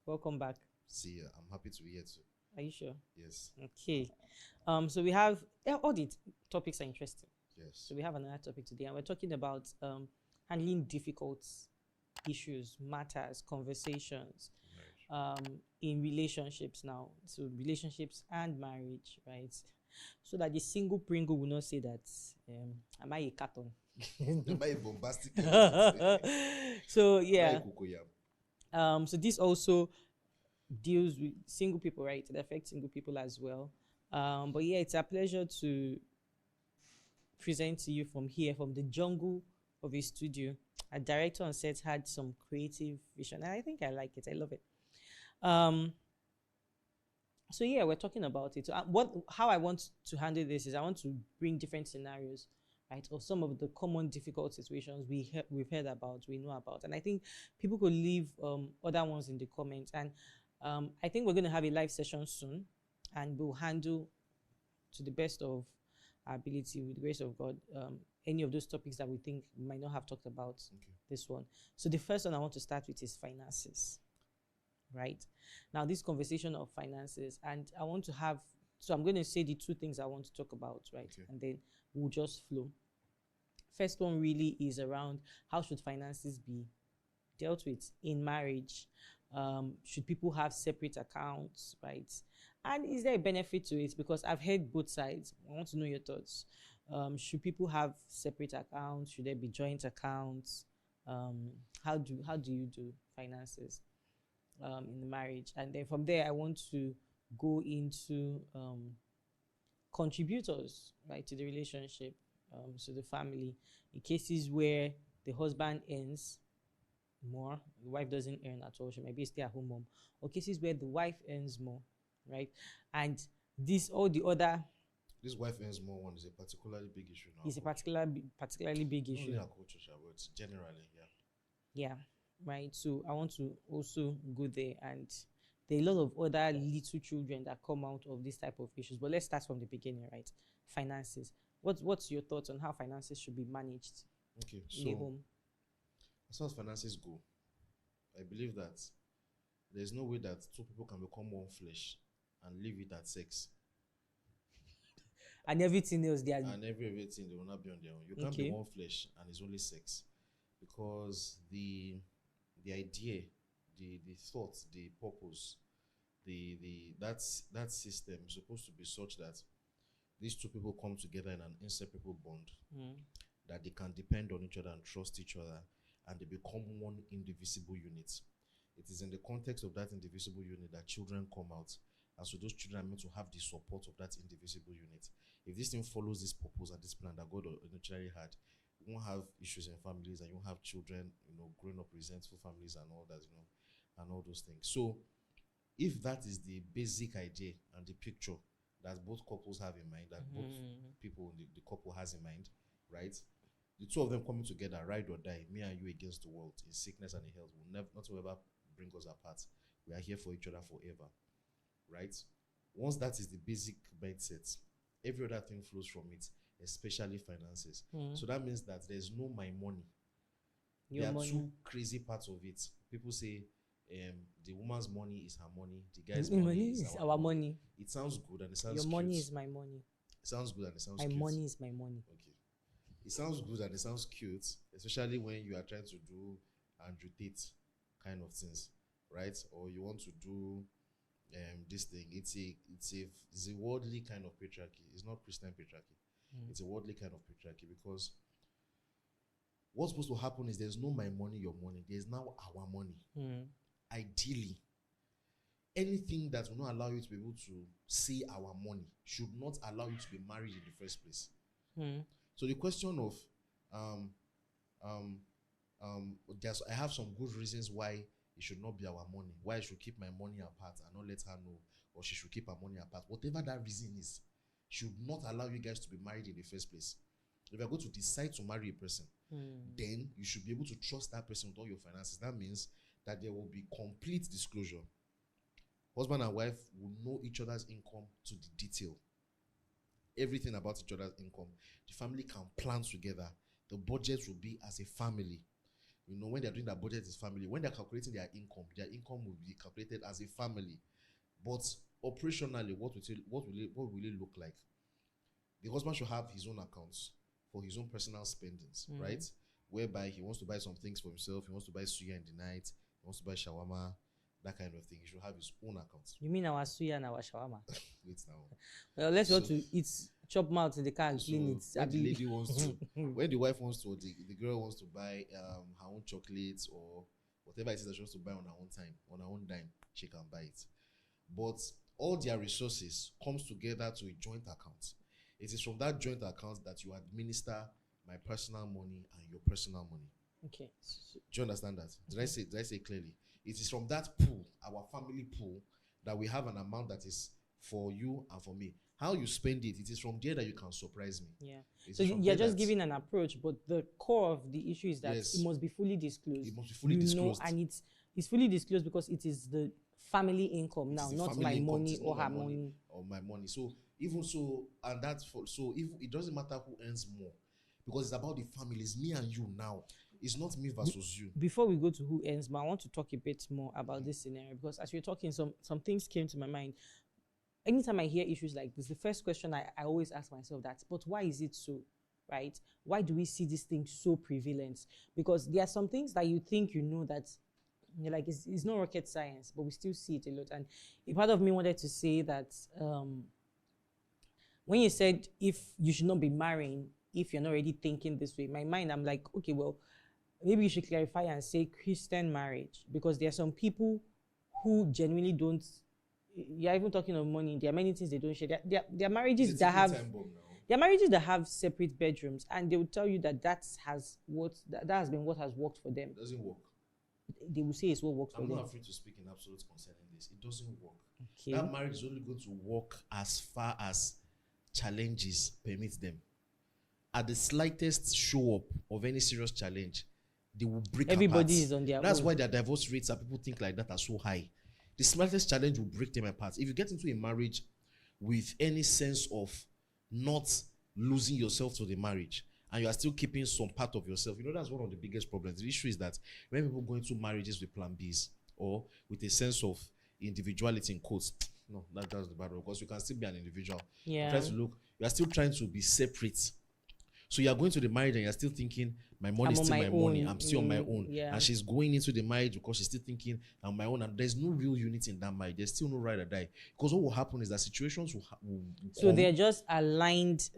Welcome back. See, I'm happy to be here too. Are you sure? Yes, Okay. So we have all the topics are interesting. yes. So we have another topic today, and we're talking about handling difficult issues, matters, conversations Marriage. in relationships now. So relationships and marriage, right? So that the single Pringle will not say that am I a carton? Am I a bombastic? So Am I yeah. a cocoyam? So this also deals with single people, right? It affects single people as well. But yeah, it's a pleasure to present to you from here, from the jungle of a studio. A director on set had some creative vision, and I think I like it. I love it. So yeah, we're talking about it. So how I want to handle this is I want to bring different scenarios, right, of some of the common difficult situations we've heard about, we know about, and I think people could leave other ones in the comments. And I think we're going to have a live session soon, and we'll handle to the best of our ability, with the grace of God, any of those topics that we think we might not have talked about. Okay. This one. So the first one I want to start with is finances. Right now, this conversation of finances, and I want to have, so I'm going to say the two things I want to talk about, right? Okay. And then we'll just flow. First one really is around how should finances be dealt with in marriage. Should people have separate accounts, right? And is there a benefit to it? Because I've heard both sides. I want to know your thoughts. Should people have separate accounts? Should there be joint accounts? How do you do finances in the marriage? And then from there, I want to go into contributors, right, to the relationship, to the family, in cases where the husband earns more, the wife doesn't earn at all, she might be a stay-at-home mom, or cases where the wife earns more, right? And this, all the other, This wife earns more one is a particularly big issue now. is a particularly big Not only issue. our culture, but generally, yeah. Yeah, right. So I want to also go there, and there are a lot of other little children that come out of this type of issues. But let's start from the beginning, right? Finances. What's your thoughts on how finances should be managed Okay, in the so home? as far as finances go, I believe that there's no way that two people can become one flesh and leave it at sex. And everything else, they are And everything they will not be on their own. You can't Okay. be one flesh and it's only sex, because the idea, the thought, the purpose, that system is supposed to be such that these two people come together in an inseparable bond, that they can depend on each other and trust each other, and they become one indivisible unit. It is in the context of that indivisible unit that children come out, and so those children are meant to have the support of that indivisible unit. If this thing follows this purpose and this plan that God originally had, you won't have issues in families, and you won't have children, growing up resentful families and all that, and all those things. So if that is the basic idea and the picture that both couples have in mind, that both people, the couple has in mind, right? The two of them coming together, ride or die, me and you against the world, in sickness and in health, will never, not will ever bring us apart. We are here for each other forever, right? Once that is the basic mindset, every other thing flows from it, especially finances. So that means that there's no my money. There are two crazy parts of it. People say the woman's money is her money, the guy's money is our money. It sounds good and it sounds your cute. money is my money. It sounds good and it sounds My cute. money is my money. Okay. It sounds good and it sounds cute, especially when you are trying to do Andrew Tate kind of things, right? Or you want to do this thing. It's a worldly kind of patriarchy. It's not Christian patriarchy. It's a worldly kind of patriarchy, because what's supposed to happen is there's no my money, your money. There's now our money. Ideally, anything that will not allow you to be able to say our money should not allow you to be married in the first place. So the question of I have some good reasons why it should not be our money, why I should keep my money apart and not let her know, or she should keep her money apart. Whatever that reason is, should not allow you guys to be married in the first place. If you're going to decide to marry a person, then you should be able to trust that person with all your finances. That means that there will be complete disclosure. Husband and wife will know each other's income to the detail. Everything about each other's income. The family can plan together. The budget will be as a family. You know, when they're doing their budget as family, when they're calculating their income will be calculated as a family. But operationally, what will it look like? The husband should have his own accounts for his own personal spendings, right? Whereby he wants to buy some things for himself, he wants to buy suya in the night, he wants to buy shawarma, that kind of thing. He should have his own accounts. You mean our suya and our shawarma? Wait now. Well, let's go to eat, chop mouth in the car and clean it. When the lady wants to, when the wife wants to, the girl wants to buy her own chocolates or whatever it is that she wants to buy on her own time, on her own dime, she can buy it. But all their resources comes together to a joint account. It is from that joint account that you administer my personal money and your personal money. Okay. Do you understand that? Did I say clearly? It is from that pool, our family pool, that we have an amount that is for you and for me. How you spend it, it is from there that you can surprise me. Yeah. It So you're just giving an approach, but the core of the issue is that it must be fully disclosed. It must be fully disclosed. And it's fully disclosed because it is the family income now, not my money or her money. Or my money. So even so, and that's so if it doesn't matter who earns more, because it's about the family. It's me and you now. It's not me versus you. Before we go to who earns more, I want to talk a bit more about this scenario, because as you're talking, some things came to my mind. Anytime I hear issues like this, the first question I always ask myself that, but why is it so, right? Why do we see this thing so prevalent? Because there are some things that you think you know that you're like, it's not rocket science, but we still see it a lot. And a part of me wanted to say that when you said if you should not be marrying if you're not already thinking this way, my mind, I'm like, okay, well, maybe you should clarify and say Christian marriage, because there are some people who genuinely don't. You're even talking of money. There are many things they don't share. There are marriages that have. There are marriages that have separate bedrooms, and they will tell you that that has been what has worked for them. It doesn't work. They will say it's what works for them. I'm not afraid to speak in absolute concerning this. It doesn't work. Okay. That marriage is only going to work as far as challenges permit them. At the slightest show up of any serious challenge, they will break Everybody apart. is on their That's own. why their divorce rates that people think like that are so high. The slightest challenge will break them apart. If you get into a marriage with any sense of not losing yourself to the marriage, and you are still keeping some part of yourself, that's one of the biggest problems. The issue is that when people go into marriages with plan Bs or with a sense of individuality in quotes, no, that's the bad one, because you can still be an individual. Yeah. You are still trying to be separate. So you are going to the marriage and you're still thinking, my money is still my money. I'm still on my own. Yeah. And she's going into the marriage because she's still thinking, I'm my own. And there's no real unity in that marriage. There's still no ride or die. Because what will happen is that situations will so they're just aligned.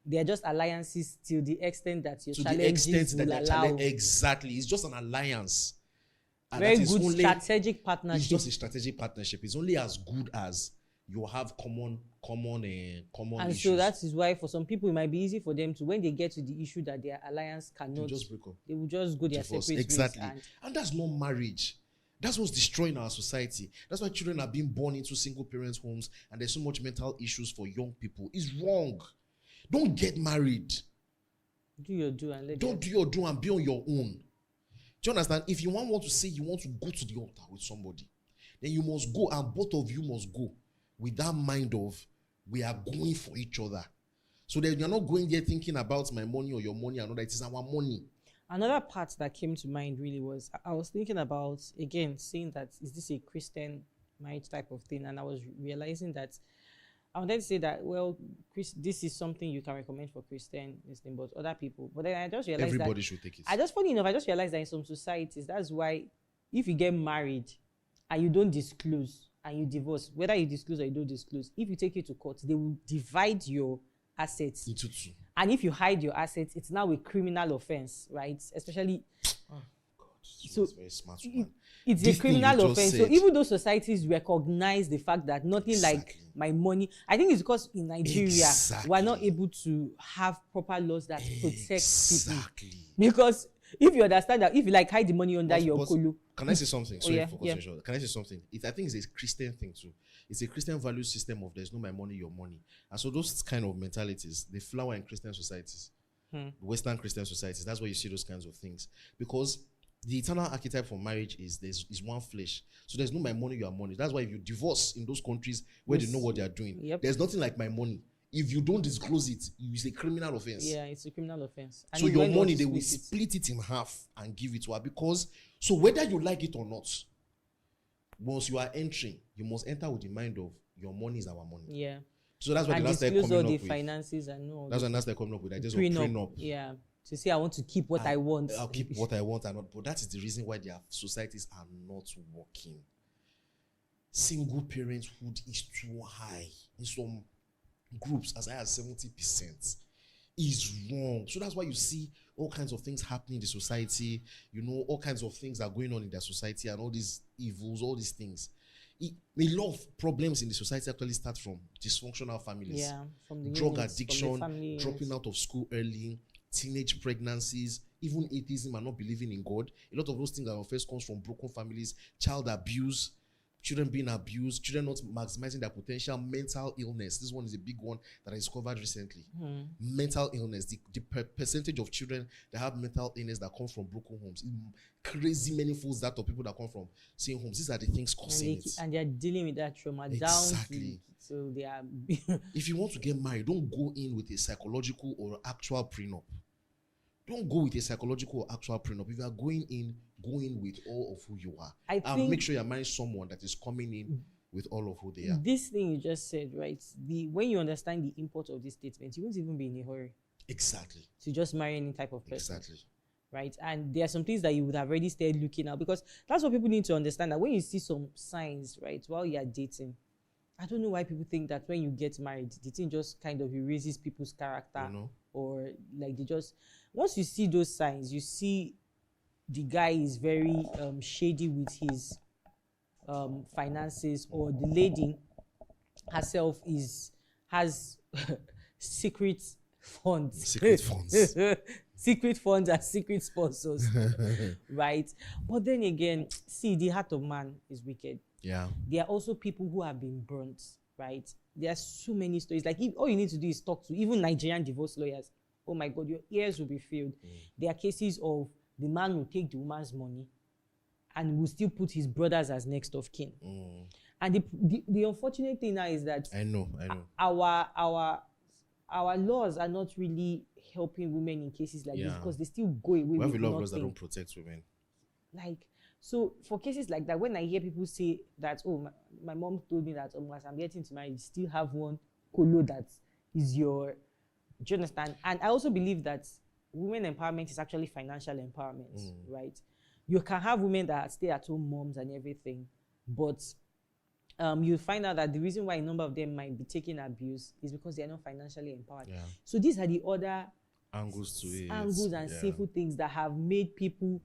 They are just alliances to the extent that your challenges will allow. Exactly. It's just an alliance. And very good strategic partnership. It's just a strategic partnership. It's only as good as you have common and issues. So that is why for some people it might be easy for them to, when they get to the issue that their alliance cannot, just break up. They will just go their separate ways. Exactly. And that's not marriage. That's what's destroying our society. That's why children are being born into single parents' homes and there's so much mental issues for young people. It's wrong. Don't get married. Do your do and let Don't do your do and be on your own. Do you understand? If you want to say you want to go to the altar with somebody, then you must go, and both of you must go with that mind of we are going for each other. So that you're not going there thinking about my money or your money and all that. It is our money. Another part that came to mind really was, I was thinking about, again, saying that, is this a Christian marriage type of thing? And I was realizing that, I wanted to say that, well, this is something you can recommend for Christian listening, but other people. But then I just realized everybody should take it. Funny enough, I just realized that in some societies, that's why if you get married and you don't disclose, and you divorce, whether you disclose or you don't disclose, if you take it to court, they will divide your assets into two. And if you hide your assets, it's now a criminal offense, right? Especially, oh God, so very smart one. It's a criminal offense. So even though societies recognize the fact that nothing like my money, I think it's because in Nigeria we're not able to have proper laws that protect people. Because if you understand that, if you like hide the money under your kulu. Can I say something? Sorry for yeah. Can I say something? I think it's a Christian thing too. It's a Christian value system of there's no my money, your money. And so those kind of mentalities, they flower in Christian societies. Western Christian societies. That's why you see those kinds of things. Because the eternal archetype for marriage is one flesh. So there's no my money, your money. That's why if you divorce in those countries where they know what they are doing, there's nothing like my money. if you don't disclose it, it's a criminal offense. Yeah, it's a criminal offense. And so if your when you want money, to they will split it- split it in half and give it to her, because so whether you like it or not, once you are entering, you must enter with the mind of your money is our money. Yeah. So that's what And the last time disclose all coming the up with. finances and all. That's what last time coming up with. I just prenup. prenup. Yeah. To say I want to keep what I want. I'll keep what I want and not. But that is the reason why their societies are not working. Single parenthood is too high in some groups, as high as 70%. Is wrong. So that's why you see all kinds of things happening in the society. You know, all kinds of things are going on in their society, and all these evils, all these things. A lot of problems in the society actually start from dysfunctional families. Yeah, from the drug units, addiction, from the dropping out of school early, teenage pregnancies, even atheism and not believing in God. A lot of those things that first comes from broken families, child abuse, children being abused, children not maximizing their potential, mental illness. This one is a big one that I discovered recently. Mental illness, the percentage of children that have mental illness that come from broken homes, crazy many folds that of people that come from same homes. These are the things causing it. And they're dealing with that trauma Exactly. down to, so they are If you want to get married, don't go in with a psychological or actual prenup. Don't go with a psychological or actual prenup. If you are going in with all of who you are. And make sure you're marrying someone that is coming in with all of who they are. This thing you just said, right? When you understand the import of this statement, you won't even be in a hurry. Exactly. To just marry any type of person. Exactly. Right? And there are some things that you would have already started looking at, because that's what people need to understand, that when you see some signs, right, while you're dating, I don't know why people think that when you get married, the thing just kind of erases people's character, or like they just, once you see those signs, you see the guy is very shady with his finances, or the lady herself has secret funds. Secret funds. Secret funds and secret sponsors. Right? But then again, see, the heart of man is wicked. Yeah. There are also people who have been burnt, right? There are so many stories. Like, all you need to do is talk to even Nigerian divorce lawyers. Oh my God, your ears will be filled. There are cases of the man will take the woman's money and will still put his brothers as next of kin. And the unfortunate thing now is that I know. Our laws are not really helping women in cases like this, because they still go away. We have with a lot of laws that don't protect women. Like, so for cases like that, when I hear people say that, oh, my mom told me that, as I'm getting to marry, you still have one colo that is your, do you understand? And I also believe that women empowerment is actually financial empowerment, right? You can have women that are stay-at-home moms and everything, but you find out that the reason why a number of them might be taking abuse is because they're not financially empowered. So these are the other angles to it. Angles and sinful things that have made people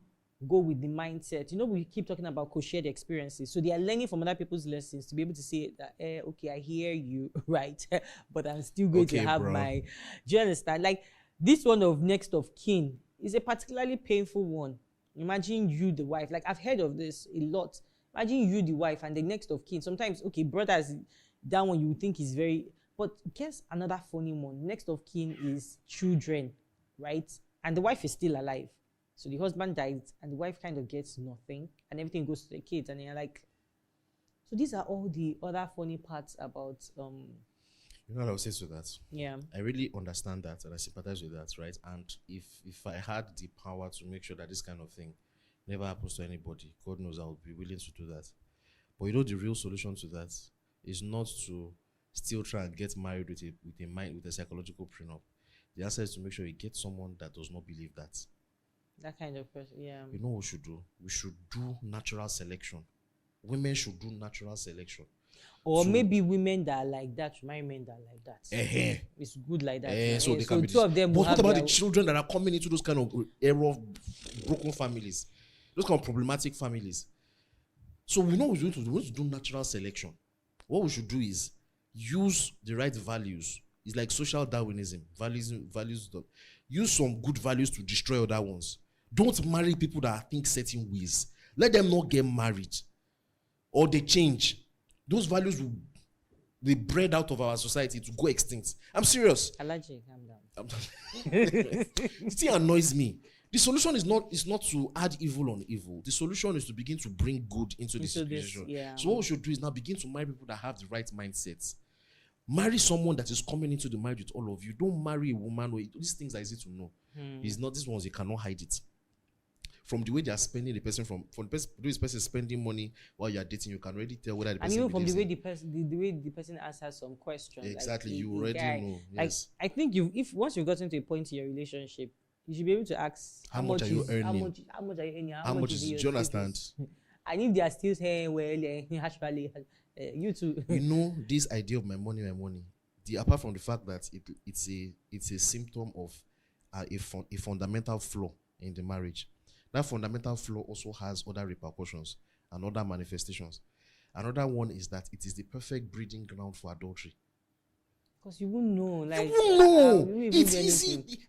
go with the mindset. You know, we keep talking about co-shared experiences. So they are learning from other people's lessons to be able to say that, okay, I hear you, right? But I'm still going to have my, do you understand? Like, this one of next of kin is a particularly painful one. Imagine you, the wife. Like, I've heard of this a lot. Imagine you, the wife, and the next of kin. Sometimes, okay, brothers, that one you would think is very, but guess another funny one. Next of kin is children, right? And the wife is still alive. So the husband dies, and the wife kind of gets nothing, and everything goes to the kids, and they're like, so these are all the other funny parts about, you know what I would say to that? Yeah. I really understand that, and I sympathize with that, right? And if I had the power to make sure that this kind of thing never happens to anybody, God knows I would be willing to do that. But you know, the real solution to that is not to still try and get married with a psychological prenup. The answer is to make sure you get someone that does not believe that. That kind of person, yeah. You know what we should do? We should do natural selection. Women should do natural selection. Or so, maybe women that are like that should marry men that are like that. It's good like that. So they can be two of them. But what about the children that are coming into those kind of error, broken families, those kind of problematic families? So we know we're going to do. We want to do natural selection. What we should do is use the right values. It's like social Darwinism. Values. Use some good values to destroy other ones. Don't marry people that think certain ways. Let them not get married, or they change. Those values will be bred out of our society to go extinct. I'm serious. Allergic, calm down. It still annoys me. The solution is not to add evil on evil. The solution is to begin to bring good into this situation. Yeah. So what we should do is now begin to marry people that have the right mindsets. Marry someone that is coming into the marriage with all of you. Don't marry a woman where these things are easy to know. It's not these ones, you cannot hide it. From the way they are spending the person, from the person, this person is spending money while you are dating, you can already tell whether the person. And even from the way the person answers some questions. Exactly, like you already know. Yes. Like, I think if once you've gotten to a point in your relationship, you should be able to ask how much are you earning? How much are you earning? How much is it? Do you understand? And if they are still saying, well, actually, you too. You know, this idea of my money. Apart from the fact that it's a symptom of a fundamental flaw in the marriage. That fundamental flaw also has other repercussions and other manifestations. Another one is that it is the perfect breeding ground for adultery. Because you won't know. Like, you won't know. It's easy.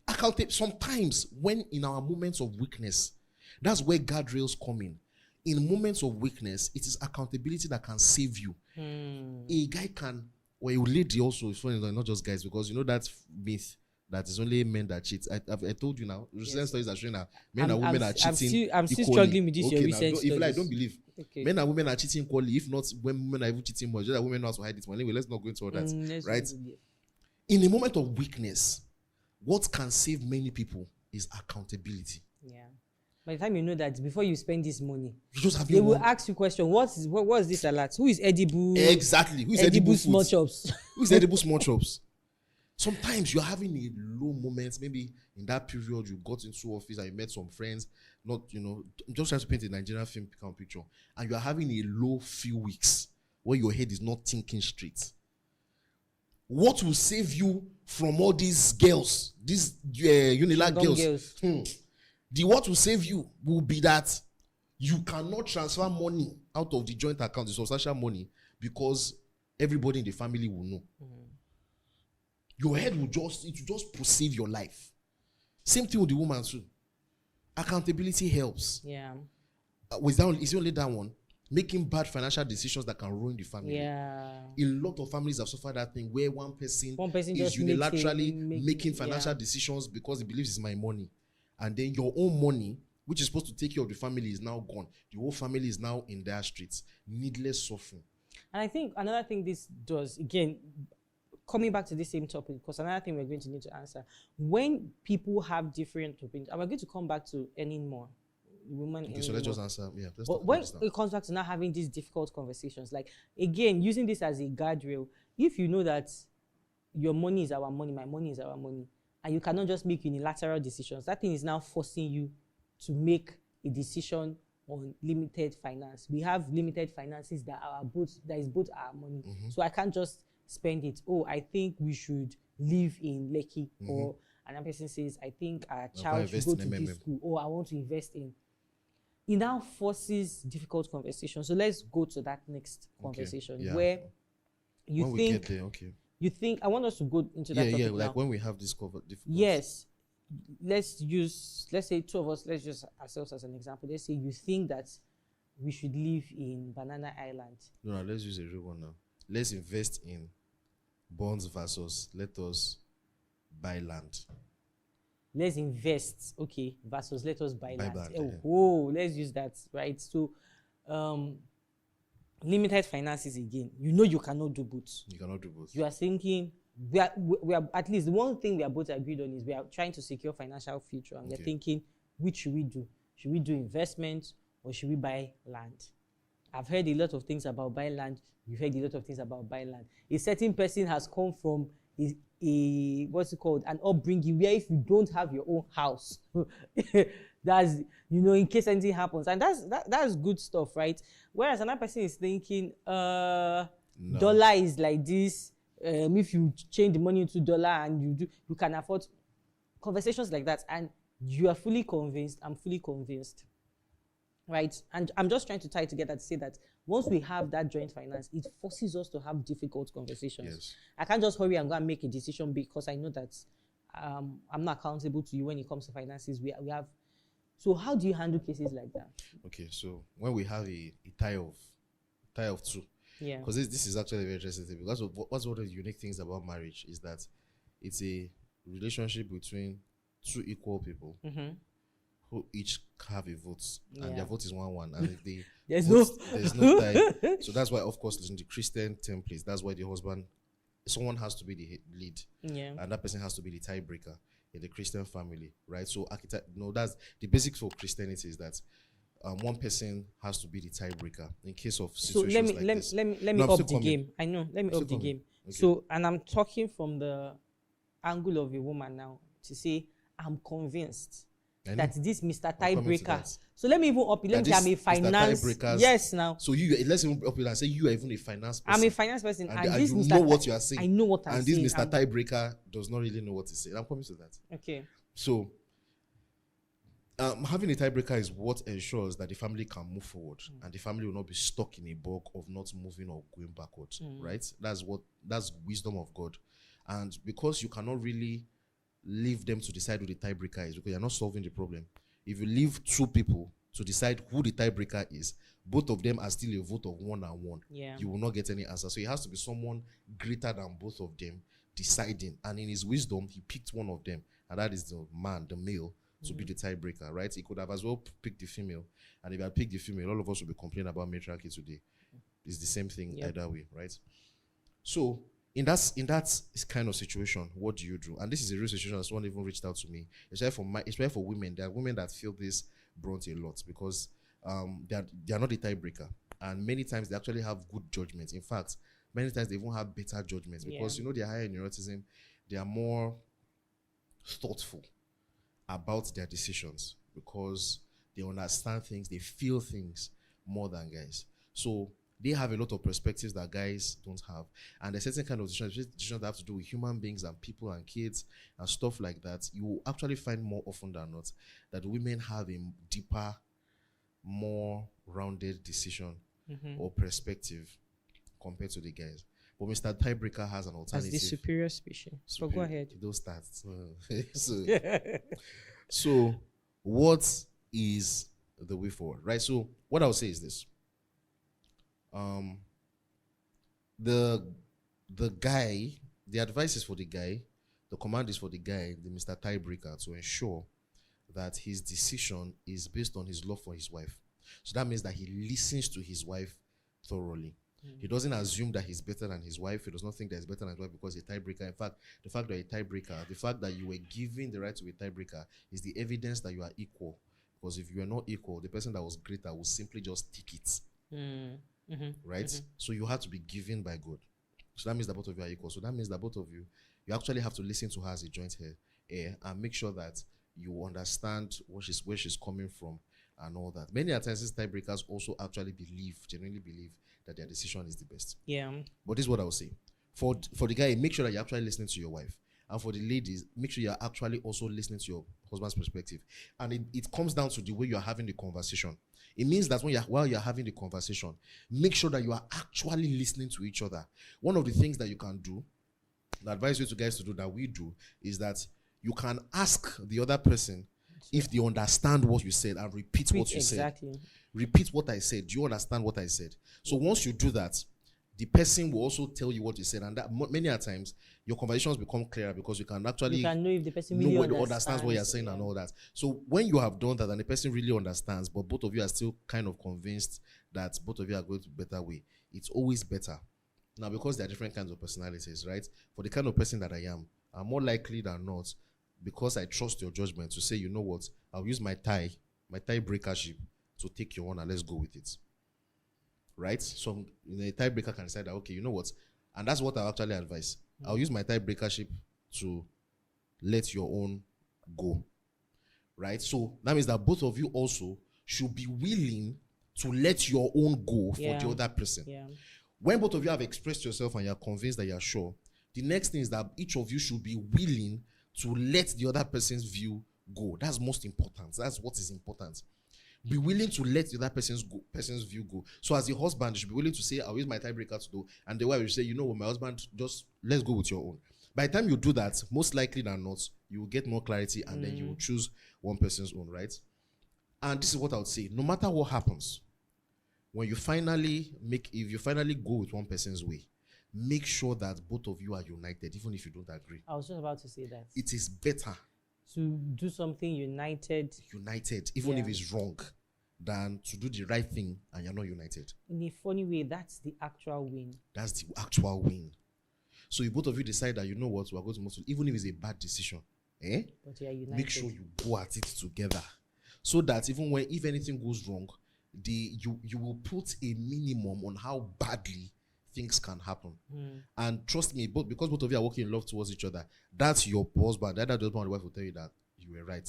Sometimes, when in our moments of weakness, that's where guardrails come in. In moments of weakness, it is accountability that can save you. A guy can, or a lady also, it's funny, not just guys, because you know that myth that it's only men that cheat. I told you now. Recent studies are showing that men and women are cheating. I'm still struggling with this. Okay, your recent studies. If I don't believe, men and women are cheating equally. If not, when women are even cheating more, just that women know how to hide it. Well, anyway, let's not go into all that. Right? In a moment of weakness, what can save many people is accountability. Yeah. By the time you know that, before you spend this money, they will ask you question. What is this alert? Who is edible? Exactly. Who is edible small chops? Who is edible small chops? Sometimes you're having a low moment. Maybe in that period you got into office and you met some friends. Not, I'm just trying to paint a Nigerian film picture. And you are having a low few weeks where your head is not thinking straight. What will save you from all these girls, these unilag girls? What will save you will be that you cannot transfer money out of the joint account, the substantial money, because everybody in the family will know. Your head will just perceive your life. Same thing with the woman too. Accountability helps. Yeah. Is only that one? Making bad financial decisions that can ruin the family. Yeah. A lot of families have suffered that thing where one person is just unilaterally making financial decisions because he believes it's my money. And then your own money, which is supposed to take care of the family, is now gone. The whole family is now in their streets. Needless suffering. And I think another thing this does, again, coming back to this same topic, because another thing we're going to need to answer, when people have different opinions, and we're going to come back to earning more. Women okay, so let's just answer. Yeah, but when it comes back to now having these difficult conversations, like, again, using this as a guardrail, if you know that your money is our money, my money is our money, and you cannot just make unilateral decisions, that thing is now forcing you to make a decision on limited finance. We have limited finances that is both our money. So I can't just spend it. Oh, I think we should live in Lekki, or another person says, I think our child should go to this school, or I want to invest in. It now forces difficult conversations. So let's go to that next conversation where you think, I want us to go into that topic like now. when we have this difficult. Yes. Let's say two of us, let's use ourselves as an example. Let's say you think that we should live in Banana Island. No, let's use a real one now. Let's invest in bonds versus let us buy land. Let's invest, okay, versus let us buy land. Let's use that, right? So, limited finances again. You cannot do both. You cannot do both. You are thinking, we are at least one thing we are both agreed on is we are trying to secure financial future, and we're thinking, which should we do? Should we do investment or should we buy land? I've heard a lot of things about buying land. You've heard a lot of things about buying land. A certain person has come from an upbringing where if you don't have your own house, that's, in case anything happens, and that's good stuff, right? Whereas another person is thinking, no. Dollar is like this. If you change the money into dollar and you can afford conversations like that, and you are fully convinced, I'm fully convinced, right? And I'm just trying to tie it together to say that once we have that joint finance, it forces us to have difficult conversations. Yes. I can't just hurry and go and make a decision because I know that I'm not accountable to you when it comes to finances. We have. So how do you handle cases like that? Okay, so when we have a tie of two, because this is actually very interesting thing, because what's one of the unique things about marriage is that it's a relationship between two equal people who each have a vote, and their vote is 1-1, and if they there's no tie. So that's why, of course, in the Christian templates, that's why the husband someone has to be the lead, Yeah. and that person has to be the tiebreaker in the Christian family, right? So that's the basics for Christianity, is that one person has to be the tiebreaker in case of So situations like this. let me No, I'm up still the coming. game. I know. Let me I'm still up the coming. game. Okay. So, and I'm talking from the angle of a woman now to say I'm convinced I know. that this Mr. I'm coming to Tiebreaker. that. So let me even up it. Let That me say I'm a this Mr. finance. Tiebreakers- Yes, now So let's even up it and say you are even a finance person. I'm a finance person, and this you Mr. know what you are saying. I know what I'm and saying. this Mr. Tiebreaker does not really know what to say. I'm coming to that. Okay. So having a tiebreaker is what ensures that the family can move forward and the family will not be stuck in a bog of not moving or going backwards, right? That's wisdom of God. And because you cannot really leave them to decide who the tiebreaker is, because you're not solving the problem. If you leave two people to decide who the tiebreaker is, both of them are still a vote of 1-1. Yeah. You will not get any answer. So it has to be someone greater than both of them deciding. And in his wisdom, he picked one of them, and that is the man, the male, to be the tiebreaker, right? He could have as well picked the female. And if he had picked the female, all of us would be complaining about matriarchy today. It's the same thing either way, right? So in that kind of situation, what do you do? And this is a real situation that someone even reached out to me. Especially for women. There are women that feel this brunt a lot because they are not the tiebreaker. And many times they actually have good judgment. In fact, many times they even have better judgments because they're higher in neuroticism. They are more thoughtful about their decisions because they understand things, they feel things more than guys. So they have a lot of perspectives that guys don't have. And there's certain kind of decisions that have to do with human beings and people and kids and stuff like that. You will actually find more often than not that women have a deeper, more rounded decision or perspective compared to the guys. But Mr. Tiebreaker has an alternative. As the superior species. So go ahead. Those stats. So what is the way forward, right? So what I would say is this. The guy, the advice is for the guy, the command is for the guy, the Mr. Tiebreaker, to ensure that his decision is based on his love for his wife. So that means that he listens to his wife thoroughly. He doesn't assume that he's better than his wife. He does not think that he's better than his wife because he's a tiebreaker. In fact, the fact that you're a tiebreaker, the fact that you were given the right to be a tiebreaker is the evidence that you are equal. Because if you are not equal, the person that was greater will simply just take it. Right? So you have to be given by God. So that means that both of you are equal. So that means that both of you actually have to listen to her as a joint heir and make sure that you understand where she's coming from and all that. Many times these tiebreakers also actually genuinely believe that their decision is the best. Yeah. But this is what I will say. For the guy, make sure that you're actually listening to your wife. And for the ladies, make sure you're actually also listening to your husband's perspective. And it comes down to the way you're having the conversation. It means that while you're having the conversation, make sure that you are actually listening to each other. One of the things that you can do, the advice you to guys to do that we do, is that you can ask the other person if they understand what you said and repeat what you said. Repeat what I said. Do you understand what I said? So once you do that, the person will also tell you what you said, and that many a times your conversations become clearer because you can actually know if the person really understands what you're saying and all that. So when you have done that and the person really understands, but both of you are still kind of convinced that both of you are going to a better way, it's always better. Now, because there are different kinds of personalities, right? For the kind of person that I am, I'm more likely than not, because I trust your judgment, to say, you know what, I'll use my tiebreakership to take your one and let's go with it. Right? So a tiebreaker can decide that, okay, you know what, and that's what I actually advise. I'll use my tiebreakership to let your own go. Right? So that means that both of you also should be willing to let your own go for the other person. Yeah. When both of you have expressed yourself and you're convinced that you're sure, the next thing is that each of you should be willing to let the other person's view go. That's most important. That's what is important. Be willing to let the other person's view go. So as a husband, you should be willing to say, I'll use my tiebreaker to do. And the wife will say, you know what, my husband, just let's go with your own. By the time you do that, most likely than not, you will get more clarity and then you will choose one person's own, right? And this is what I would say. No matter what happens, if you finally go with one person's way, make sure that both of you are united, even if you don't agree. I was just about to say that. It is better to do something united, even if it's wrong, than to do the right thing and you're not united. In a funny way, that's the actual win. That's the actual win. So if both of you decide that, you know what, we're going to move to, even if it's a bad decision, But you are united. make sure you go at it together. So that even when, if anything goes wrong, you will put a minimum on how badly things can happen. And trust me, because both of you are working in love towards each other, that's your husband. Either the husband or the wife will tell you that you were right.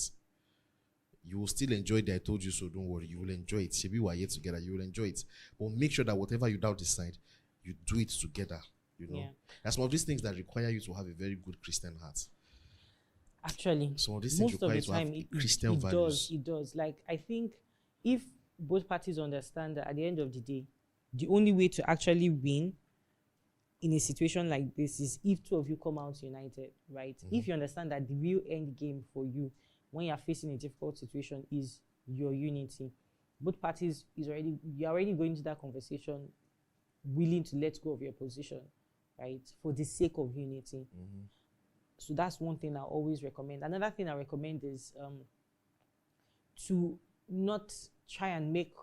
You will still enjoy the I told you so, don't worry. You will enjoy it. Maybe we are here together, you will enjoy it. But make sure that whatever you now decide, you do it together. You know, that's one of these things that require you to have a very good Christian heart. Actually, some of these things most of require the you to have time, Christian it values. does. It does. Like, I think if both parties understand that at the end of the day, the only way to actually win in a situation like this is if two of you come out united, right? If you understand that the real end game for you when you're facing a difficult situation is your unity, both parties you're already going to that conversation willing to let go of your position, right, for the sake of unity. So that's one thing I always recommend. Another thing I recommend is to not try and make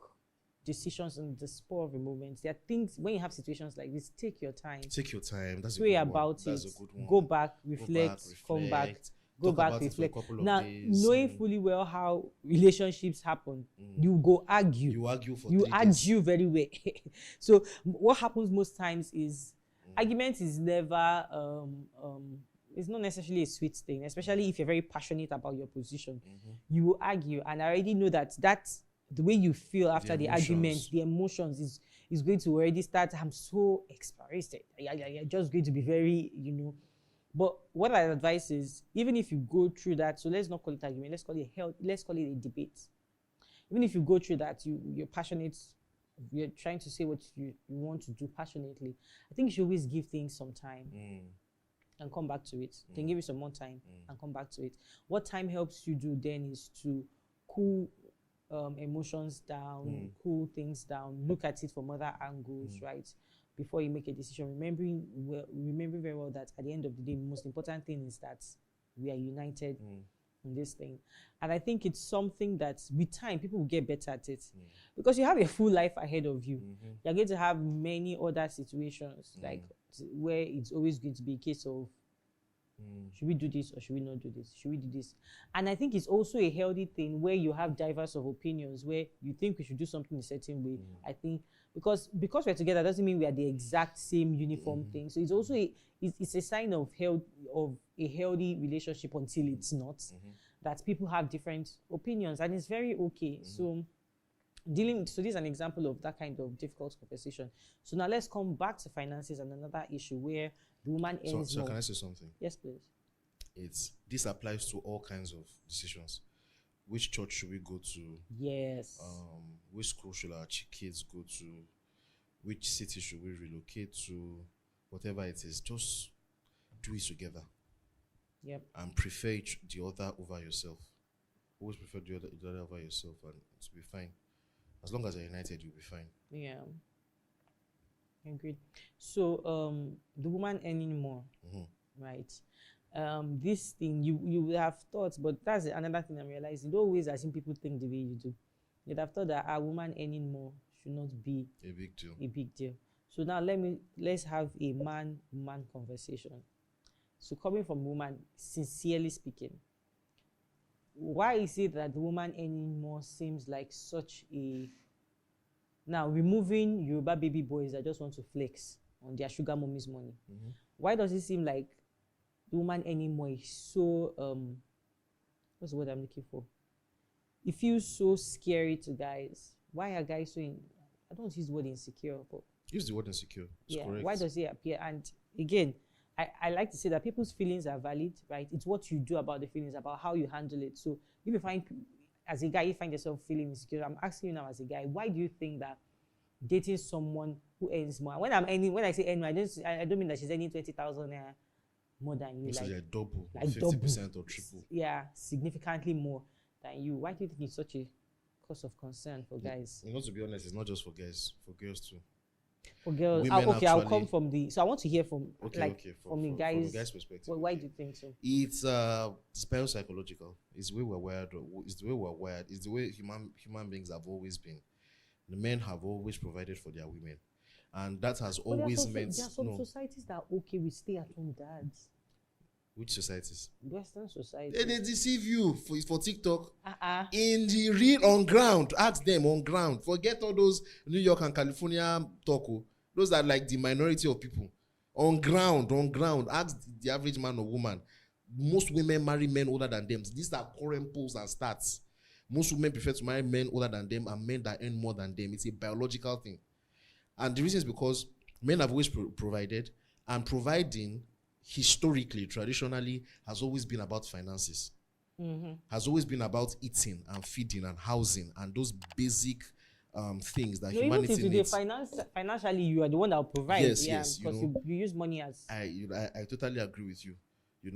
decisions on the spur of a moment. There are things, when you have situations like this, take your time. Take your time. That's Pray a good about one. That's it. a good one. Go back, reflect, come back. Go Talk back, about reflect. it for a couple of Now, days. knowing fully well how relationships happen, you go argue. You argue for you 3 days. argue very well. So what happens most times is argument is never it's not necessarily a sweet thing, especially if you're very passionate about your position. You will argue, and I already know that the way you feel after the argument, the emotions is going to already start. I'm so exasperated. You're just going to be very, But what I advise is, even if you go through that, so let's not call it argument, let's call it a debate. Even if you go through that, you're passionate, you're trying to say what you want to do passionately, I think you should always give things some time and come back to it. Then give it some more time and come back to it. What time helps you do then is to cool emotions down, cool things down, look at it from other angles, right? Before you make a decision, remembering very well that at the end of the day, the most important thing is that we are united in this thing. And I think it's something that with time, people will get better at it. Because you have a full life ahead of you. You're going to have many other situations, like where it's always going to be a case of, should we do this or should we not do this? Should we do this? And I think it's also a healthy thing where you have diverse of opinions, where you think we should do something a certain way. I think because we're together doesn't mean we are the exact same uniform thing. So it's also it's a sign of a healthy relationship until it's not. That people have different opinions, and it's very okay. So this is an example of that kind of difficult conversation. So now let's come back to finances and another issue where the woman earns So more. can I say something? Yes, please. This applies to all kinds of decisions. Which church should we go to? Yes. Which school should our kids go to? Which city should we relocate to? Whatever it is, just do it together. Yep. And prefer the other over yourself. Always prefer the other over yourself, and it'll be fine. As long as you're united, you'll be fine. Yeah. Agreed. So the woman earning more, right? This thing you would have thought, but that's another thing I'm realizing. You don't always assume people think the way you do. You'd have thought that a woman earning more should not be a big deal. A big deal. So now let's have a man-woman conversation. So coming from woman, sincerely speaking, why is it that the woman earning more seems like such a... Now, removing Yoruba baby boys that just want to flex on their sugar mommy's money. Why does it seem like the woman earning more is so... what's the word I'm looking for? It feels so scary to guys. Why are guys so... I don't use the word insecure, but... Use the word insecure. It's correct. Why does it appear? And again, I like to say that people's feelings are valid, right? It's what you do about the feelings, about how you handle it. So if you find, as a guy, you find yourself feeling insecure, I'm asking you now as a guy, why do you think that dating someone who earns more? When I say earn more, I don't mean that she's earning 20,000 more than you. So like, you're double, like 50% or triple. Yeah, significantly more than you. Why do you think it's such a cause of concern for guys? To be honest, it's not just for guys, for girls too. For girls, I'll come from the... So I want to hear from from the guy's perspective. Well, why do you think so? It's biopsychological. It's the way we're wired. It's the way human beings have always been. The men have always provided for their women, And that has But always meant there are some no. societies that are okay with stay-at-home dads. Which societies? Western society. They deceive you for TikTok. Uh-uh. In the real on ground, ask them on ground. Forget all those New York and California talk. Those are like the minority of people. On ground, ask the average man or woman. Most women marry men older than them. These are current polls and stats. Most women prefer to marry men older than them and men that earn more than them. It's a biological thing. And the reason is because men have always provided, and providing historically, traditionally, has always been about finances. Has always been about eating and feeding and housing and those basic things that humanity even if needs. Financially, you are the one that will provide. Yes, because you use money as. I totally agree with you.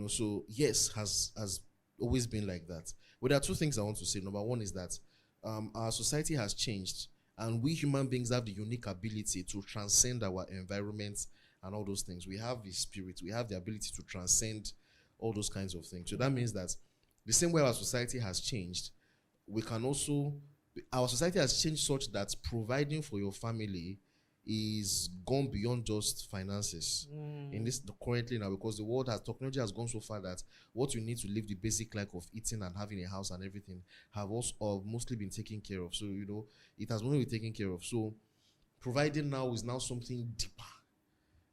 So yes, has always been like that. But there are two things I want to say. Number one is that our society has changed, and we human beings have the unique ability to transcend our environment and all those things. We have the spirit. We have the ability to transcend all those kinds of things. So that means that the same way our society has changed, our society has changed such that providing for your family is gone beyond just finances in this currently now, because technology has gone so far that what you need to live the basic life of eating and having a house and everything have also mostly been taken care of. So it has only been taken care of. So providing now is now something deeper,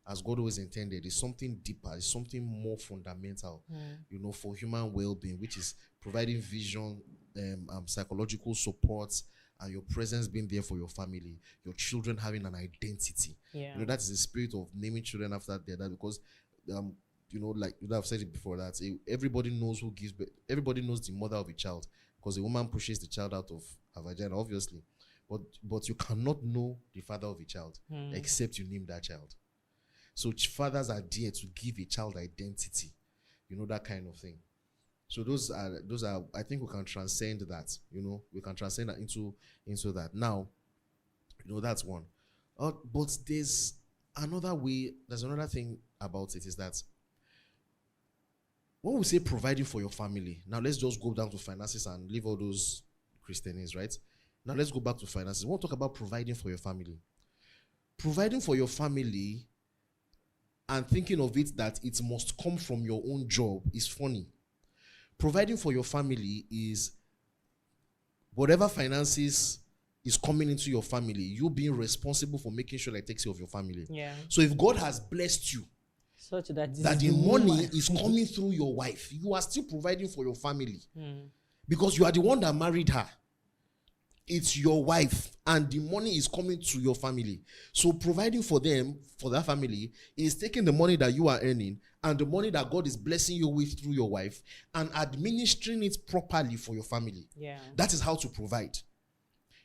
as God always intended. It's something deeper. It's something more fundamental, for human well-being, which is providing vision, psychological support, and your presence being there for your family, your children having an identity. That is the spirit of naming children after their dad, because like I've said it before, that everybody knows who gives birth. Everybody knows the mother of a child, because a woman pushes the child out of her vagina, obviously. But you cannot know the father of a child except you name that child. So fathers are there to give a child identity, that kind of thing. So those are I think we can transcend that. We can transcend that into that. Now, that's one. But there's another way. There's another thing about it, is that when we say providing for your family, now let's just go down to finances and leave all those Christianese, right? Now let's go back to finances. We want to talk about providing for your family. Providing for your family and thinking of it that it must come from your own job is funny. Providing for your family is whatever finances is coming into your family, you being responsible for making sure that it takes care of your family. So if God has blessed you, such that the money is coming through your wife, you are still providing for your family. Because you are the one that married her. It's your wife, and the money is coming to your family. So providing for them, for that family, is taking the money that you are earning and the money that God is blessing you with through your wife and administering it properly for your family. That is how to provide.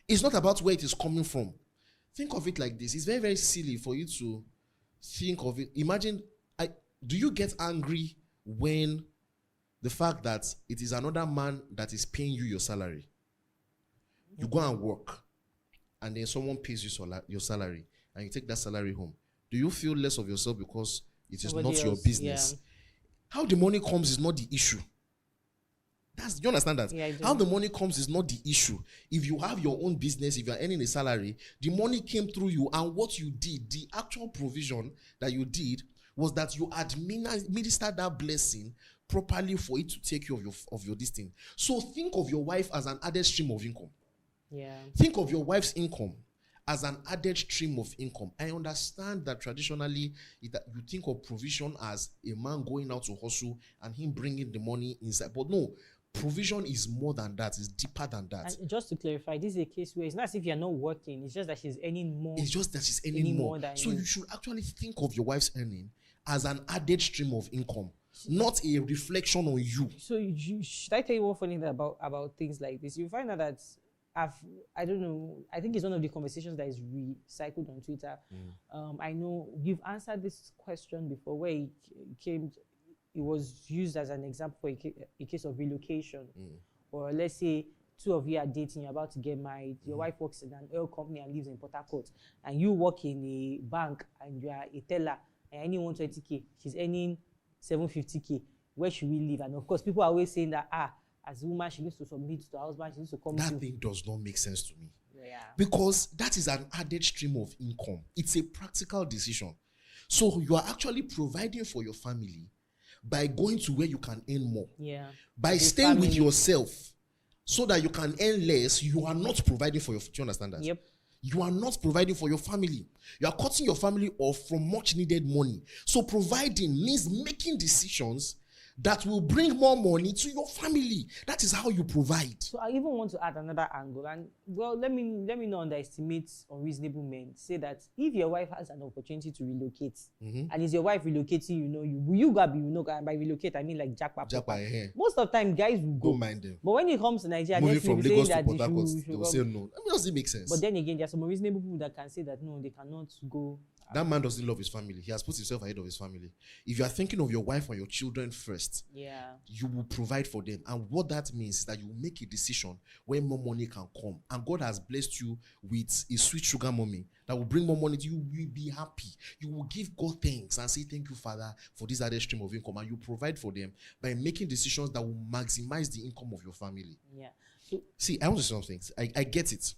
It's not about where it is coming from. Think of it like this. It's very, very silly for you to think of it. Imagine, do you get angry when the fact that it is another man that is paying you your salary? You go and work, and then someone pays you your salary, and you take that salary home. Do you feel less of yourself because it is not your business? How the money comes is not the issue. Do you understand that? Yeah, I do. How the money comes is not the issue. If you have your own business, if you are earning a salary, the money came through you, and what you did, the actual provision that you did, was that you administered that blessing properly for it to take care of your this thing. So think of your wife as an added stream of income. Think of your wife's income as an added stream of income. I understand that traditionally you think of provision as a man going out to hustle and him bringing the money inside. But no, provision is more than that. It's deeper than that. And just to clarify, this is a case where it's not as if you're not working. It's just that she's earning more. It's just that she's earning more. So you should actually think of your wife's earning as an added stream of income, not a reflection on you. So should I tell you one funny thing about things like this? You find out that I don't know, I think it's one of the conversations that is recycled on Twitter. I know you've answered this question before, where it was used as an example for a case of relocation. Or let's say two of you are dating, you're about to get married, your wife works in an oil company and lives in Port Harcourt, and you work in a bank and you are a teller and earning 120K, she's earning 750K. Where should we live? And of course, people are always saying that as a woman, she needs to submit to her husband, she needs to come. That thing does not make sense to me. Because that is an added stream of income. It's a practical decision. So you are actually providing for your family by going to where you can earn more. Yeah. By staying with yourself so that you can earn less, you are not providing for your. Do you understand that? Yep. You are not providing for your family. You are cutting your family off from much needed money. So providing means making decisions that will bring more money to your family. That is how you provide. So I even want to add another angle, and well, let me not underestimate unreasonable men. Say that if your wife has an opportunity to relocate, and is your wife relocating, you gotta be, by relocate I mean like jackpot. Most of the time, guys will go. Don't mind them. But when it comes to Nigeria, moving from Lagos to Port Harcourt, they will say no. I mean, does it make sense? But then again, there are some reasonable people that can say that no, they cannot go. That man doesn't love his family. He has put himself ahead of his family. If you are thinking of your wife and your children first, you will provide for them. And what that means is that you will make a decision where more money can come. And God has blessed you with a sweet sugar mommy that will bring more money to you. You will be happy. You will give God thanks and say, thank you, Father, for this other stream of income. And you provide for them by making decisions that will maximize the income of your family. Yeah. See, I want to say something. I get it.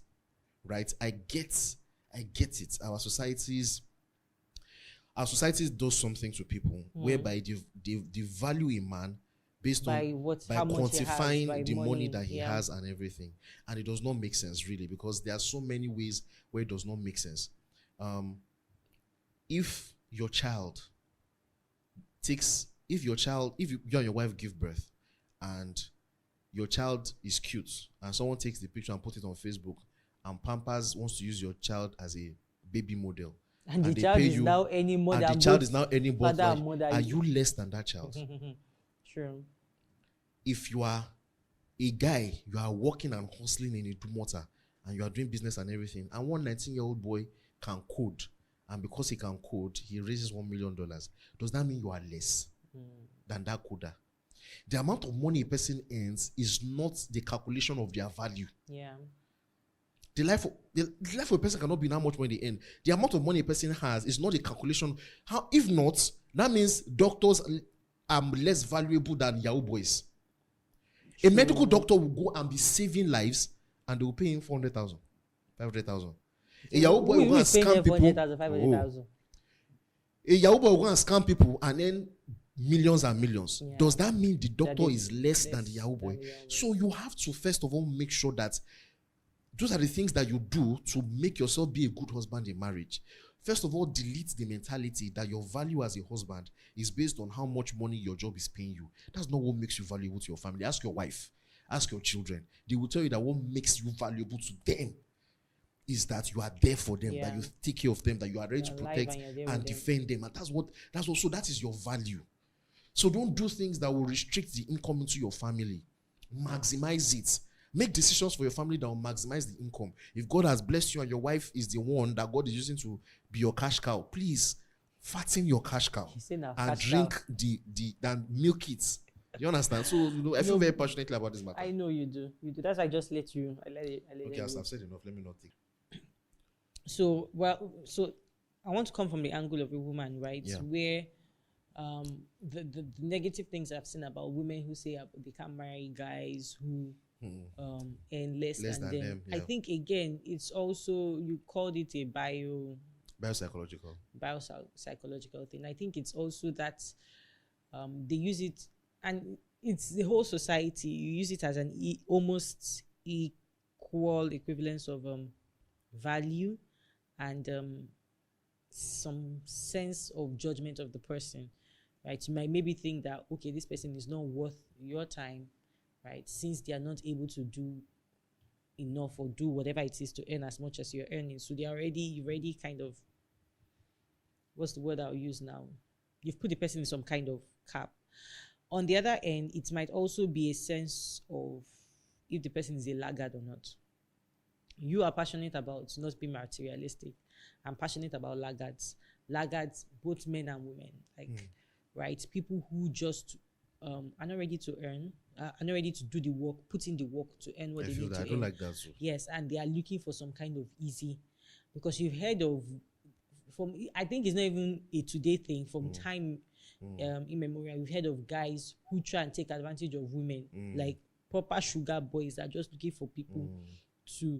Right? I get it. Our societies does something to people whereby they value a man based on quantifying the money that he has and everything. And it does not make sense, really, because there are so many ways where it does not make sense. If you and your wife give birth and your child is cute and someone takes the picture and put it on Facebook and Pampers wants to use your child as a baby model, and the child is now any more than both are you less than that child? True. If you are a guy, you are working and hustling in a dumota and you are doing business and everything, and one 19-year-old boy can code, and because he can code, he raises $1 million. Does that mean you are less than that coder? The amount of money a person earns is not the calculation of their value. Yeah. The life of a person cannot be how much money they earn. The amount of money a person has is not a calculation. How, if not, that means doctors are less valuable than Yahoo boys. A medical doctor will go and be saving lives, and they will pay him 400,000, 500,000. A Yahoo boy will go and scam people. A Yahoo boy will go and scam people and earn millions and millions. Yeah. Does that mean the doctor is less than the Yahoo boy? So you have to first of all make sure that those are the things that you do to make yourself be a good husband in marriage. First of all, delete the mentality that your value as a husband is based on how much money your job is paying you. That's not what makes you valuable to your family. Ask your wife, ask your children. They will tell you that what makes you valuable to them is that you are there for them, that you take care of them, that you are ready to protect and defend them. And that is your value. So don't do things that will restrict the income into your family. Maximize it. Make decisions for your family that will maximize the income. If God has blessed you and your wife is the one that God is using to be your cash cow, please fatten your cash cow and drink and milk it. You understand? So I feel very passionately about this matter. I know you do. That's why I just let you. Okay, as I've said enough, let me not take. So I want to come from the angle of a woman, right? Yeah. Where the negative things I've seen about women who say they can't marry guys who and less than them. Yeah. I think again it's also, you called it a biopsychological thing. I think it's also that they use it, and it's the whole society. You use it as an almost equal equivalence of value and some sense of judgment of the person, right? You might maybe think that, okay, this person is not worth your time, right? Since they are not able to do enough or do whatever it is to earn as much as you're earning. So you're already kind of, what's the word I'll use now? You've put the person in some kind of cap. On the other end, it might also be a sense of if the person is a laggard or not. You are passionate about not being materialistic. I'm passionate about laggards. Laggards, both men and women. Right? People who just are not ready to earn, are not ready to do the work, put in the work to earn what they need to earn. I don't like that too. Yes, and they are looking for some kind of easy, because you've heard of, I think it's not even a today thing, from time immemorial, we've heard of guys who try and take advantage of women, like proper sugar boys that are just looking for people to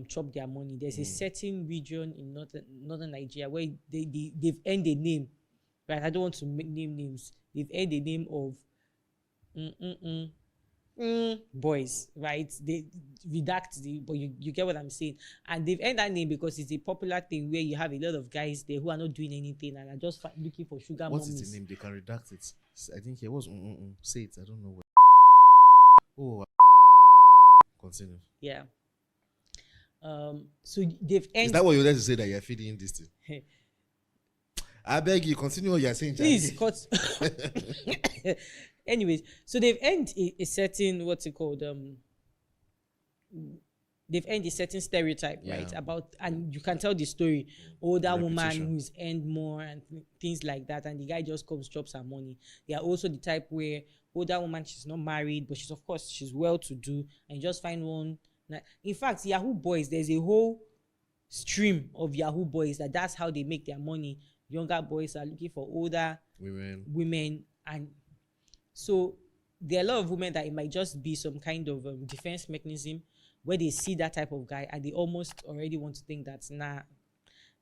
chop their money. There's a certain region in northern Nigeria where they've earned a name, right? I don't want to name names. They've earned a name of boys, right? They redact but you get what I'm saying. And they've earned that name because it's a popular thing where you have a lot of guys there who are not doing anything and are just looking for sugar What mummies. is the name? They can redact it. I think it was say it. I don't know what. Oh, continue. Yeah. So they've earned. Is that what you like to say that you're feeding this thing? I beg you, continue what you're saying. Please cut. Anyways, so they've earned a certain, what's it called? They've earned a certain stereotype, right? About, and you can tell the story. Older woman who's earned more and things like that, and the guy just comes, chops her money. They are also the type where older woman, she's not married, but she's well to do, and you just find one. In fact, Yahoo boys, there's a whole stream of Yahoo boys that's how they make their money. Younger boys are looking for older women, and so there are a lot of women that it might just be some kind of defense mechanism where they see that type of guy and they almost already want to think that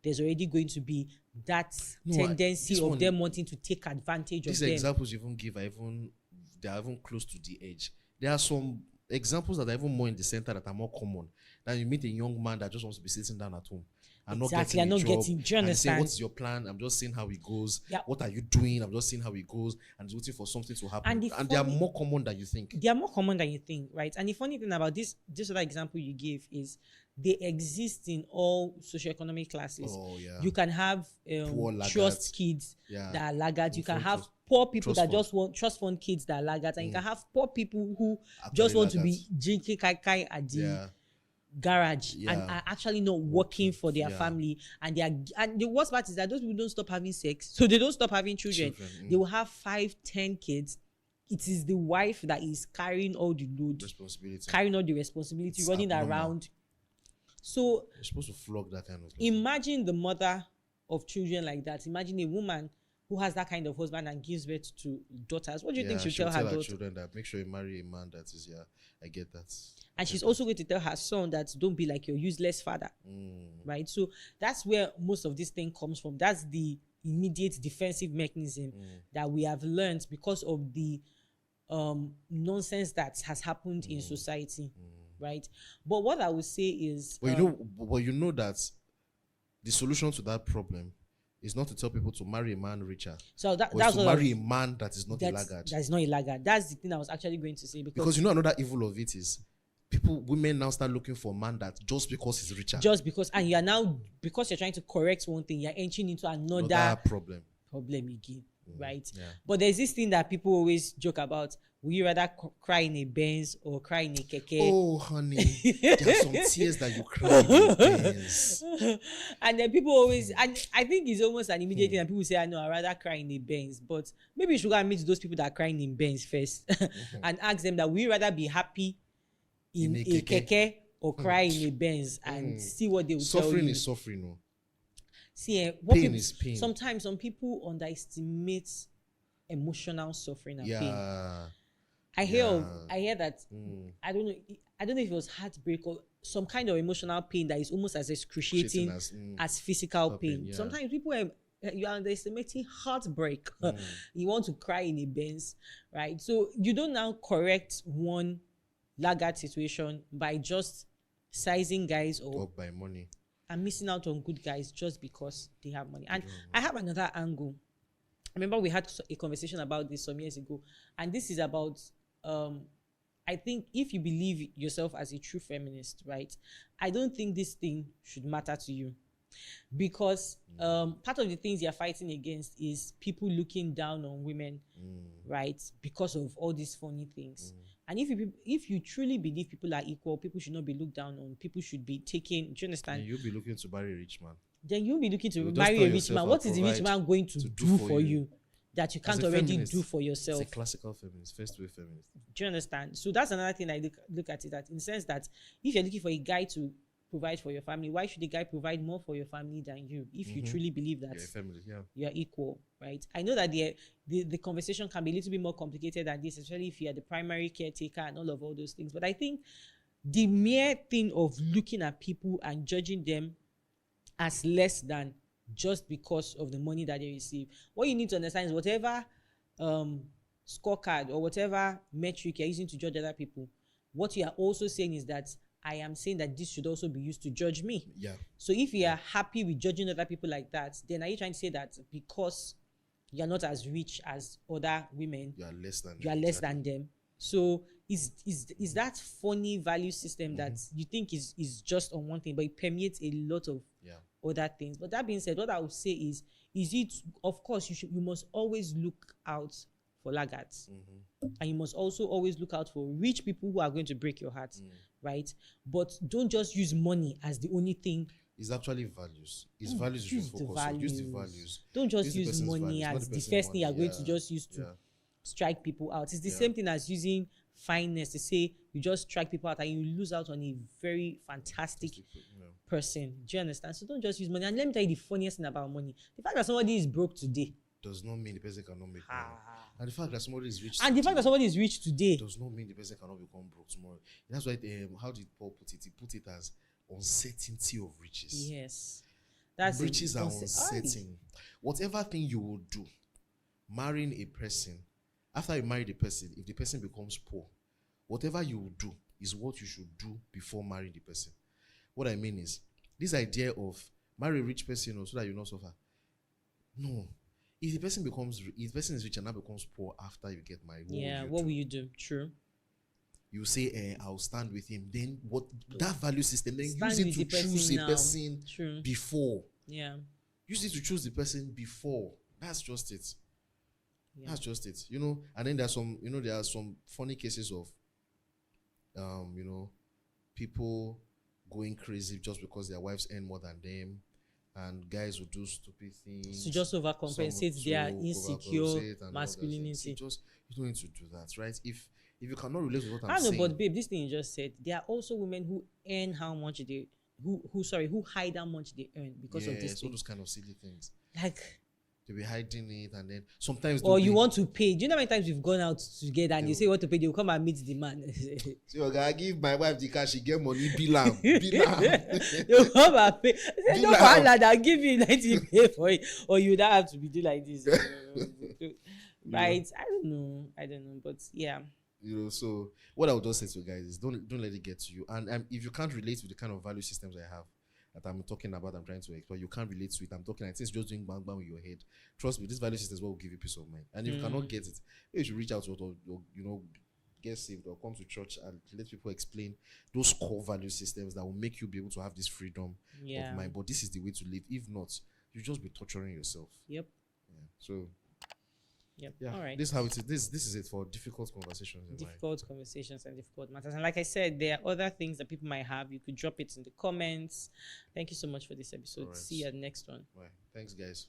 there's already going to be that tendency of them wanting to take advantage of them. These examples you even give they are even close to the edge. There are some examples that are even more in the center that are more common. That you meet a young man that just wants to be sitting down at home and not getting a job. Do you understand? Say, what's your plan? I'm just seeing how it goes. Yeah. What are you doing? I'm just seeing how it goes, and he's waiting for something to happen. And they are more common than you think. They are more common than you think, right? And the funny thing about this other example you gave is they exist in all socioeconomic classes. Oh, yeah. You can have trust kids that are laggards. You can have poor people that just want trust fund kids that are laggards, and you can have poor people who just want to be drinking kai at the garage and are actually not working for their family, and the worst part is that those people don't stop having sex, so they don't stop having children. They will have 5-10 kids. It is the wife that is carrying all the load, carrying all the responsibility, running around. So you're supposed to flog that kind of person. Imagine the mother of children like that. Imagine a woman who has that kind of husband and gives birth to daughters. What do you think she'll tell her daughter? Children that make sure you marry a man that is I get that. And she's also going to tell her son that don't be like your useless father, right? So that's where most of this thing comes from. That's the immediate defensive mechanism that we have learned because of the nonsense that has happened in society, right? But what I would say is, you know that the solution to that problem is not to tell people to marry a man richer. So that's to marry a man that is not a laggard. That is not a laggard. That's the thing I was actually going to say, because you know another evil of it is women now start looking for a man that just because he's richer. Just because, and you are now, because you're trying to correct one thing, you're entering into another problem again, right? Yeah. But there's this thing that people always joke about. Will you rather cry in a Benz or cry in a keke? Oh, honey, there are some tears that you cry in a Benz. And then people always, and I think it's almost an immediate thing that people say, I know, I'd rather cry in a Benz. But maybe you should go and meet those people that are crying in Benz first and ask them that will you rather be happy in a keke or cry in a Benz and see what they will tell you. Suffering is suffering, no? See, pain is pain. Sometimes some people underestimate emotional suffering and pain. I hear that I don't know if it was heartbreak or some kind of emotional pain that is almost as excruciating as physical pain. Yeah. Sometimes people you're underestimating heartbreak. You want to cry in a Benz, right? So you don't now correct one laggard situation by just sizing guys up by money and missing out on good guys just because they have money. And I have another angle. I remember we had a conversation about this some years ago, and this is about I think if you believe yourself as a true feminist, right, I don't think this thing should matter to you, because part of the things you're fighting against is people looking down on women, right, because of all these funny things. And if you truly believe people are equal, people should not be looked down on, people should be taken. Do you understand? And you'll be looking to marry a rich man. Then you'll be looking to marry a rich man. What is the rich man going to do for you that you can't already do for yourself? It's a classical feminist, first wave feminist. Do you understand? So that's another thing I look at it, that in the sense that if you're looking for a guy to provide for your family, why should the guy provide more for your family than you if you truly believe that you're equal, right? I know that the conversation can be a little bit more complicated than this, especially if you're the primary caretaker and all those things. But I think the mere thing of looking at people and judging them as less than just because of the money that they receive. What you need to understand is whatever scorecard or whatever metric you're using to judge other people, what you are also saying is that I am saying that this should also be used to judge me. Yeah. So if you are happy with judging other people like that, then are you trying to say that because you're not as rich as other women, you are less than than them? So is that funny value system that you think is just on one thing, but it permeates a lot of other things? But that being said, what I would say is it, of course, you must always look out for laggards, and you must also always look out for rich people who are going to break your heart, right? But don't just use money as the only thing. It's actually values. It's values you should focus on. Use the values. Don't just use money as the first thing you're going to just use to strike people out. It's the same thing as using fineness to say you just strike people out and you lose out on a very fantastic person. Do you understand? So don't just use money. And let me tell you the funniest thing about money: the fact that somebody is broke today does not mean the person cannot make money. And the fact that somebody is rich today does not mean the person cannot become broke tomorrow. That's why how did Paul put it? He put it as uncertainty of riches. Yes, that's riches are uncertain. Whatever thing you will do, marrying a person, after you marry the person, if the person becomes poor, whatever you will do is what you should do before marrying the person. What I mean is this idea of marry a rich person so that you not suffer. No. If the person is rich and now becomes poor after you get married, what will you do? True. You say, I'll stand with him. Then what? That value system. Then use it to choose a person before. Yeah. Use it to choose the person before. That's just it. Yeah. That's just it. And then there are some funny cases of, people going crazy just because their wives earn more than them. And guys will do stupid things to just overcompensate their insecure masculinity. You don't need to do that, right? If you cannot relate with what I'm saying. But babe, this thing you just said, there are also women who earn how much they who hide how much they earn because of this thing. All those kind of silly things. Like they'll be hiding it, and then sometimes you want to pay. Do you know how many times we've gone out together and you say you want to pay, they will come and meet the man. So I give my wife the cash, she get money, bill am. They'll come and pay. Say, no lad, I'll give you 90 pay for it. Or you don't have to be doing like this. Right? I don't know. But yeah. So what I would just say to you guys is don't let it get to you. And if you can't relate with the kind of value systems I have that I'm talking about, I'm trying to explore, you can't relate to it. I'm talking like this, just doing bang bang with your head. Trust me, this value system is what will give you peace of mind. And if you cannot get it, you should reach out to or get saved or come to church and let people explain those core value systems that will make you be able to have this freedom of mind. But this is the way to live. If not, you just be torturing yourself. Yep. Yeah. So. Yep. Yeah. All right. This is how it is. This is it for difficult conversations. Difficult conversations and difficult matters. And like I said, there are other things that people might have. You could drop it in the comments. Thank you so much for this episode. Right. See you at the next one. Right. Thanks, guys.